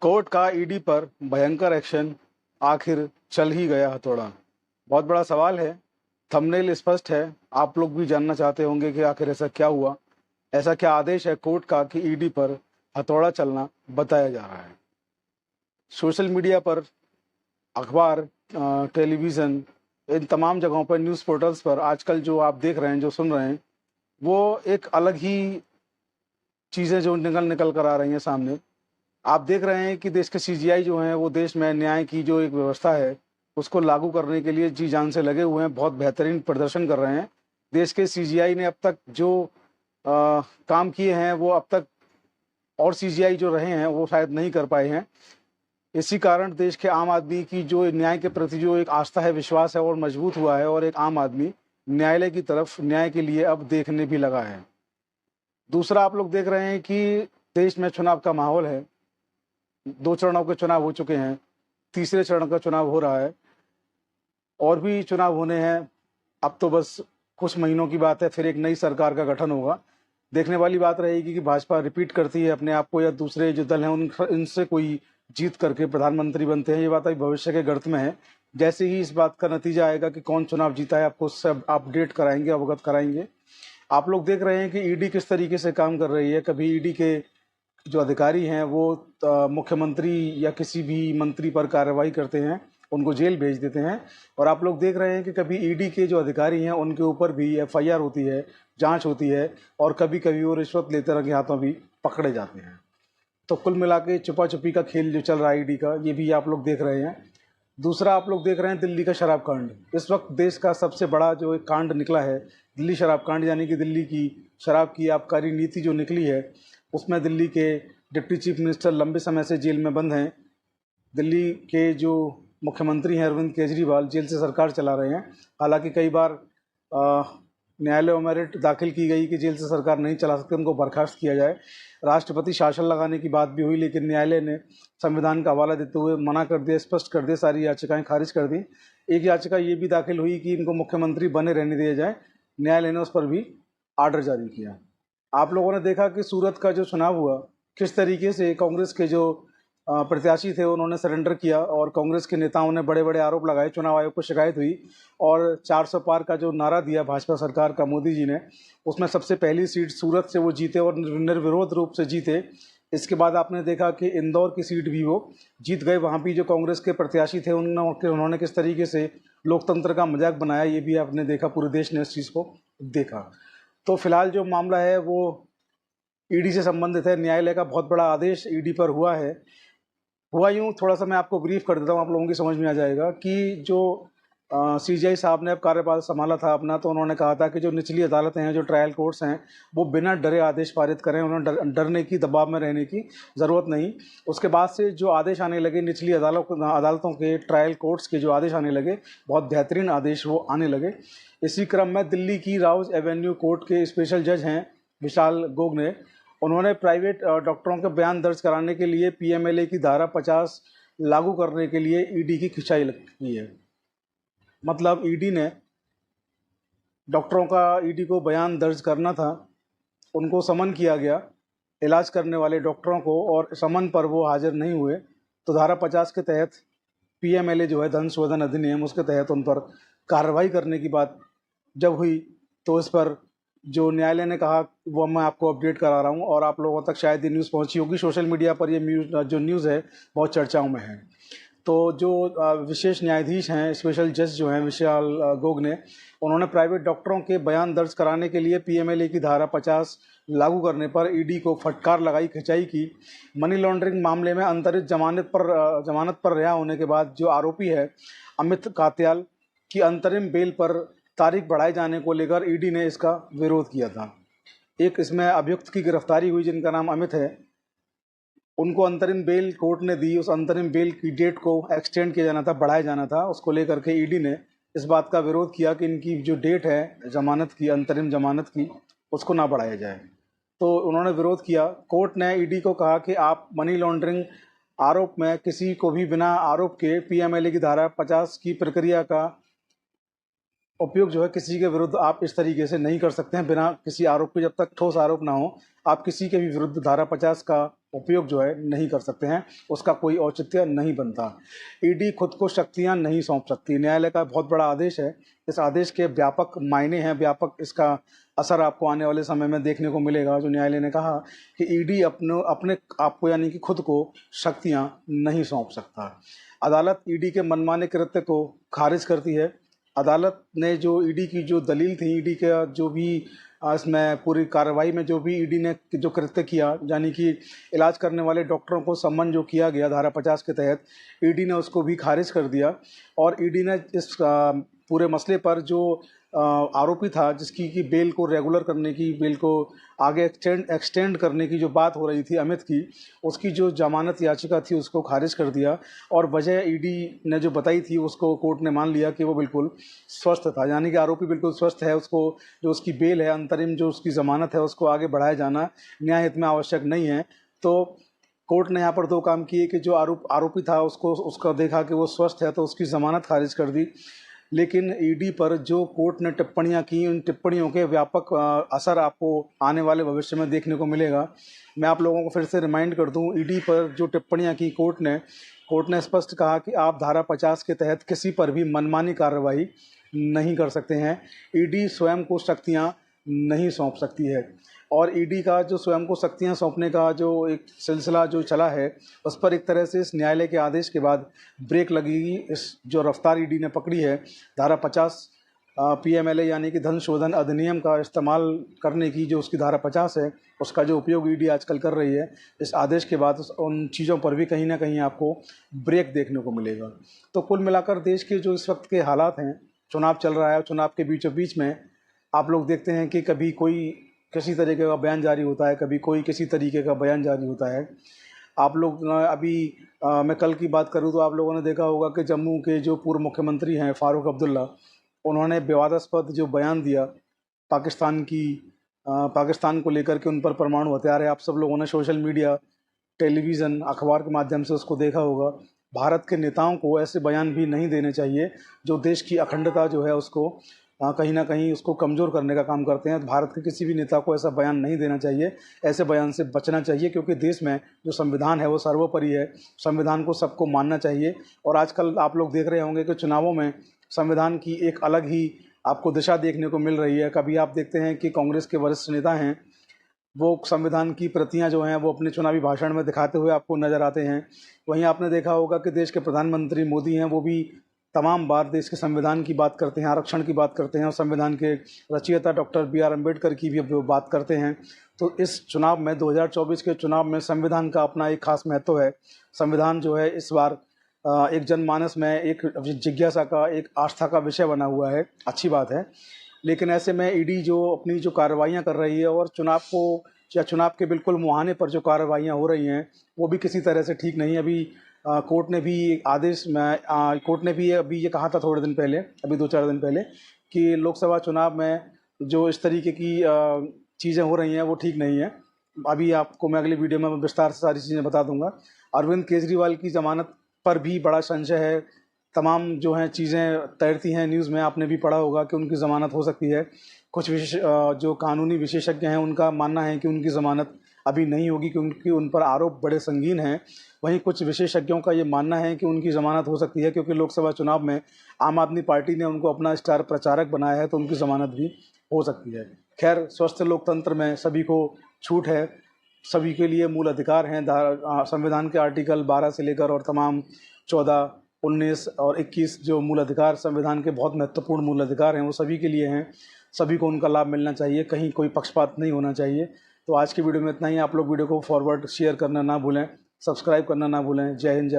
Court का ED पर भयंकर एक्शन, आखिर चल ही गया हथौड़ा। बहुत बड़ा सवाल है। थंबनेल स्पष्ट है, आप लोग भी जानना चाहते होंगे कि आखिर ऐसा क्या हुआ, ऐसा क्या आदेश है कोर्ट का कि ईडी पर हथौड़ा चलना बताया जा रहा है। सोशल मीडिया पर, अखबार, टेलीविज़न, इन तमाम जगहों पर, न्यूज़ पोर्टल्स पर आजकल जो आप देख रहे हैं, जो सुन रहे हैं, वो एक अलग ही चीज़ें जो निकल निकल कर आ रही हैं सामने। आप देख रहे हैं कि देश के सीजीआई जो हैं वो देश में न्याय की जो एक व्यवस्था है उसको लागू करने के लिए जी जान से लगे हुए हैं, बहुत बेहतरीन प्रदर्शन कर रहे हैं। देश के सीजीआई ने अब तक जो काम किए हैं वो अब तक और सीजीआई जो रहे हैं वो शायद नहीं कर पाए हैं। इसी कारण देश के आम आदमी की जो न्याय के प्रति जो एक आस्था है, विश्वास है, और मजबूत हुआ है, और एक आम आदमी न्यायालय की तरफ न्याय के लिए अब देखने भी लगा है। दूसरा, आप लोग देख रहे हैं कि देश में चुनाव का माहौल है। 2 चरणों के चुनाव हो चुके हैं, तीसरे चरण का चुनाव हो रहा है, और भी चुनाव होने हैं। अब तो बस कुछ महीनों की बात है, फिर एक नई सरकार का गठन होगा। देखने वाली बात रहेगी कि भाजपा रिपीट करती है अपने आप को, या दूसरे जो दल हैं इनसे कोई जीत करके प्रधानमंत्री बनते हैं। ये बात अभी भविष्य के गर्त में है। जैसे ही इस बात का नतीजा आएगा कि कौन चुनाव जीता है, आपको सब अपडेट कराएंगे, अवगत कराएंगे। आप लोग देख रहे हैं कि ईडी किस तरीके से काम कर रही है। कभी ईडी के जो अधिकारी हैं वो मुख्यमंत्री या किसी भी मंत्री पर कार्रवाई करते हैं, उनको जेल भेज देते हैं। और आप लोग देख रहे हैं कि कभी ईडी के जो अधिकारी हैं उनके ऊपर भी एफआईआर होती है, जांच होती है, और कभी कभी वो रिश्वत लेते रंगे हाथों भी पकड़े जाते हैं। तो कुल मिला के छुपा छुपी का खेल जो चल रहा है ईडी का, ये भी आप लोग देख रहे हैं। दूसरा, आप लोग देख रहे हैं दिल्ली का शराब कांड। इस वक्त देश का सबसे बड़ा जो एक कांड निकला है, दिल्ली शराब कांड, यानी कि दिल्ली की शराब की आबकारी नीति जो निकली है, उसमें दिल्ली के डिप्टी चीफ मिनिस्टर लंबे समय से जेल में बंद हैं। दिल्ली के जो मुख्यमंत्री हैं अरविंद केजरीवाल, जेल से सरकार चला रहे हैं। हालांकि कई बार न्यायालय में रिट दाखिल की गई कि जेल से सरकार नहीं चला सकते, उनको बर्खास्त किया जाए। राष्ट्रपति शासन लगाने की बात भी हुई, लेकिन न्यायालय ने संविधान का हवाला देते हुए मना कर दिया, स्पष्ट कर दिया, सारी याचिकाएं खारिज कर दी। एक याचिका ये भी दाखिल हुई कि इनको मुख्यमंत्री बने रहने दिया जाए। न्यायालय ने उस पर भी आर्डर जारी किया। आप लोगों ने देखा कि सूरत का जो चुनाव हुआ, किस तरीके से कांग्रेस के जो प्रत्याशी थे उन्होंने सरेंडर किया, और कांग्रेस के नेताओं ने बड़े बड़े आरोप लगाए। चुनाव आयोग को शिकायत हुई, और 400 पार का जो नारा दिया भाजपा सरकार का मोदी जी ने, उसमें सबसे पहली सीट सूरत से वो जीते, और निर्विरोध रूप से जीते। इसके बाद आपने देखा कि इंदौर की सीट भी वो जीत गए। वहाँ भी जो कांग्रेस के प्रत्याशी थे उन्होंने किस तरीके से लोकतंत्र का मजाक बनाया, ये भी आपने देखा। पूरे देश ने इस चीज़ को देखा। तो फिलहाल जो मामला है वो ईडी से संबंधित है। न्यायालय का बहुत बड़ा आदेश ईडी पर हुआ है। हुआ यूँ, थोड़ा सा मैं आपको ब्रीफ कर देता हूँ, आप लोगों की समझ में आ जाएगा कि जो सीजीआई साहब ने अब कार्यभार संभाला था अपना, तो उन्होंने कहा था कि जो निचली अदालतें हैं, जो ट्रायल कोर्ट्स हैं, वो बिना डरे आदेश पारित करें। उन्होंने डरने की, दबाव में रहने की ज़रूरत नहीं। उसके बाद से जो आदेश आने लगे निचली अदालतों के, ट्रायल कोर्ट्स के जो आदेश आने लगे, बहुत बेहतरीन आदेश वो आने लगे। इसी क्रम में दिल्ली की राउज एवेन्यू कोर्ट के स्पेशल जज हैं विशाल गोग ने, उन्होंने प्राइवेट डॉक्टरों के बयान दर्ज कराने के लिए पीएमएलए की धारा 50 लागू करने के लिए ईडी की खिंचाई की है। मतलब ईडी ने डॉक्टरों का, ईडी को बयान दर्ज करना था, उनको समन किया गया, इलाज करने वाले डॉक्टरों को, और समन पर वो हाजिर नहीं हुए। तो धारा 50 के तहत पीएमएलए जो है, धन शोधन अधिनियम, उसके तहत उन पर कार्रवाई करने की बात जब हुई, तो इस पर जो न्यायालय ने कहा वो मैं आपको अपडेट करा रहा हूँ, और आप लोगों तक शायद ये न्यूज़ पहुँची होगी। सोशल मीडिया पर ये जो न्यूज़ है बहुत चर्चाओं में है। तो जो विशेष न्यायाधीश हैं, स्पेशल जज जो हैं विशाल गोग ने, उन्होंने प्राइवेट डॉक्टरों के बयान दर्ज कराने के लिए पीएमएलए की धारा 50 लागू करने पर ईडी को फटकार लगाई, खिंचाई की। मनी लॉन्ड्रिंग मामले में अंतरित जमानत पर रिहा होने के बाद जो आरोपी है अमित कात्याल की अंतरिम बेल पर तारीख बढ़ाए जाने को लेकर ईडी ने इसका विरोध किया था। एक इसमें अभियुक्त की गिरफ्तारी हुई जिनका नाम अमित है, उनको अंतरिम बेल कोर्ट ने दी। उस अंतरिम बेल की डेट को एक्सटेंड किया जाना था, बढ़ाया जाना था। उसको लेकर के ईडी ने इस बात का विरोध किया कि इनकी जो डेट है जमानत की, अंतरिम जमानत की, उसको ना बढ़ाया जाए। तो उन्होंने विरोध किया। कोर्ट ने ईडी को कहा कि आप मनी लॉन्ड्रिंग आरोप में किसी को भी बिना आरोप के पीएमएलए की धारा 50 की प्रक्रिया का उपयोग जो है किसी के विरुद्ध आप इस तरीके से नहीं कर सकते हैं, बिना किसी आरोप के। जब तक ठोस आरोप ना हो, आप किसी के भी विरुद्ध धारा 50 का उपयोग जो है नहीं कर सकते हैं, उसका कोई औचित्य नहीं बनता। ईडी खुद को शक्तियां नहीं सौंप सकती। न्यायालय का बहुत बड़ा आदेश है, इस आदेश के व्यापक मायने हैं, व्यापक इसका असर आपको आने वाले समय में देखने को मिलेगा। जो न्यायालय ने कहा कि ईडी अपने आपको यानी कि खुद को शक्तियां नहीं सौंप सकता। अदालत ईडी के मनमाने कृत्य को खारिज करती है। अदालत ने जो ईडी की जो दलील थी, ईडी का जो भी इसमें पूरी कार्रवाई में जो भी ईडी ने जो कृत्य किया, यानी कि इलाज करने वाले डॉक्टरों को सम्मन जो किया गया धारा 50 के तहत, ईडी ने उसको भी खारिज कर दिया। और ईडी ने इस पूरे मसले पर जो आरोपी था, जिसकी की बेल को रेगुलर करने की, बेल को आगे एक्सटेंड करने की जो बात हो रही थी अमित की, उसकी जो जमानत याचिका थी उसको खारिज कर दिया। और वजह ईडी ने जो बताई थी उसको कोर्ट ने मान लिया कि वो बिल्कुल स्वस्थ था, यानी कि आरोपी बिल्कुल स्वस्थ है। उसको जो उसकी बेल है, अंतरिम जो उसकी ज़मानत है, उसको आगे बढ़ाया जाना न्याय हित में आवश्यक नहीं है। तो कोर्ट ने यहाँ पर दो काम किए कि जो आरोपी था उसका देखा कि वो स्वस्थ है तो उसकी ज़मानत खारिज कर दी। लेकिन ईडी पर जो कोर्ट ने टिप्पणियां की, उन टिप्पणियों के व्यापक असर आपको आने वाले भविष्य में देखने को मिलेगा। मैं आप लोगों को फिर से रिमाइंड कर दूं, ईडी पर जो टिप्पणियां की कोर्ट ने स्पष्ट कहा कि आप धारा 50 के तहत किसी पर भी मनमानी कार्रवाई नहीं कर सकते हैं। ईडी स्वयं को शक्तियां नहीं सौंप सकती है। और ईडी का जो स्वयं को शक्तियां सौंपने का जो एक सिलसिला जो चला है, उस पर एक तरह से इस न्यायालय के आदेश के बाद ब्रेक लगेगी। इस जो रफ्तार ईडी ने पकड़ी है धारा 50 पीएमएलए यानी कि धन शोधन अधिनियम का इस्तेमाल करने की, जो उसकी धारा 50 है, उसका जो उपयोग ईडी आजकल कर रही है, इस आदेश के बाद उन चीज़ों पर भी कहीं ना कहीं आपको ब्रेक देखने को मिलेगा। तो कुल मिलाकर देश के जो इस वक्त के हालात हैं, चुनाव चल रहा है, चुनाव के बीचों बीच में आप लोग देखते हैं कि कभी कोई किसी तरीके का बयान जारी होता है, कभी कोई किसी तरीके का बयान जारी होता है। आप लोग अभी मैं कल की बात करूं तो आप लोगों ने देखा होगा कि जम्मू के जो पूर्व मुख्यमंत्री हैं फारूक अब्दुल्ला, उन्होंने विवादास्पद जो बयान दिया पाकिस्तान को लेकर के, उन पर परमाणु हथियार है। आप सब लोगों ने सोशल मीडिया, टेलीविज़न, अखबार के माध्यम से उसको देखा होगा। भारत के नेताओं को ऐसे बयान भी नहीं देने चाहिए जो देश की अखंडता जो है उसको कहीं ना कहीं उसको कमज़ोर करने का काम करते हैं। भारत के किसी भी नेता को ऐसा बयान नहीं देना चाहिए, ऐसे बयान से बचना चाहिए, क्योंकि देश में जो संविधान है वो सर्वोपरि है। संविधान को सबको मानना चाहिए। और आजकल आप लोग देख रहे होंगे कि चुनावों में संविधान की एक अलग ही आपको दिशा देखने को मिल रही है। कभी आप देखते हैं कि कांग्रेस के वरिष्ठ नेता हैं, वो संविधान की प्रतियां जो हैं वो अपने चुनावी भाषण में दिखाते हुए आपको नज़र आते हैं। वहीं आपने देखा होगा कि देश के प्रधानमंत्री मोदी हैं, वो भी तमाम बार देश के संविधान की बात करते हैं, आरक्षण की बात करते हैं, और संविधान के रचयिता डॉक्टर बी आर अम्बेडकर की भी वो बात करते हैं। तो इस चुनाव में 2024 के चुनाव में संविधान का अपना एक खास महत्व है। संविधान जो है इस बार एक जनमानस में एक जिज्ञासा का, एक आस्था का विषय बना हुआ है। अच्छी बात है। लेकिन ऐसे में ईडी जो अपनी जो कार्रवाइयाँ कर रही है, और चुनाव को या चुनाव के बिल्कुल मुहाने पर जो कार्रवाइयाँ हो रही हैं, वो भी किसी तरह से ठीक नहीं। अभी कोर्ट ने भी आदेश में कोर्ट ने भी अभी ये कहा था थोड़े दिन पहले, अभी 2-4 दिन पहले, कि लोकसभा चुनाव में जो इस तरीके की चीज़ें हो रही हैं वो ठीक नहीं है। अभी आपको मैं अगली वीडियो में विस्तार से सारी चीज़ें बता दूंगा। अरविंद केजरीवाल की ज़मानत पर भी बड़ा संशय है। तमाम जो हैं चीज़ें तैरती हैं न्यूज़ में, आपने भी पढ़ा होगा कि उनकी ज़मानत हो सकती है। कुछ जो कानूनी विशेषज्ञ हैं उनका मानना है कि उनकी ज़मानत अभी नहीं होगी, क्योंकि उन पर आरोप बड़े संगीन हैं। वहीं कुछ विशेषज्ञों का ये मानना है कि उनकी ज़मानत हो सकती है, क्योंकि लोकसभा चुनाव में आम आदमी पार्टी ने उनको अपना स्टार प्रचारक बनाया है, तो उनकी ज़मानत भी हो सकती है। खैर, स्वस्थ लोकतंत्र में सभी को छूट है, सभी के लिए मूल अधिकार हैं। संविधान के आर्टिकल 12 से लेकर और तमाम 14, 19 और 21 जो मूल अधिकार संविधान के बहुत महत्वपूर्ण मूल अधिकार हैं, वो सभी के लिए हैं। सभी को उनका लाभ मिलना चाहिए, कहीं कोई पक्षपात नहीं होना चाहिए। तो आज की वीडियो में इतना ही। आप लोग वीडियो को फॉरवर्ड शेयर करना ना भूलें, सब्सक्राइब करना ना भूलें। जय हिंद, जय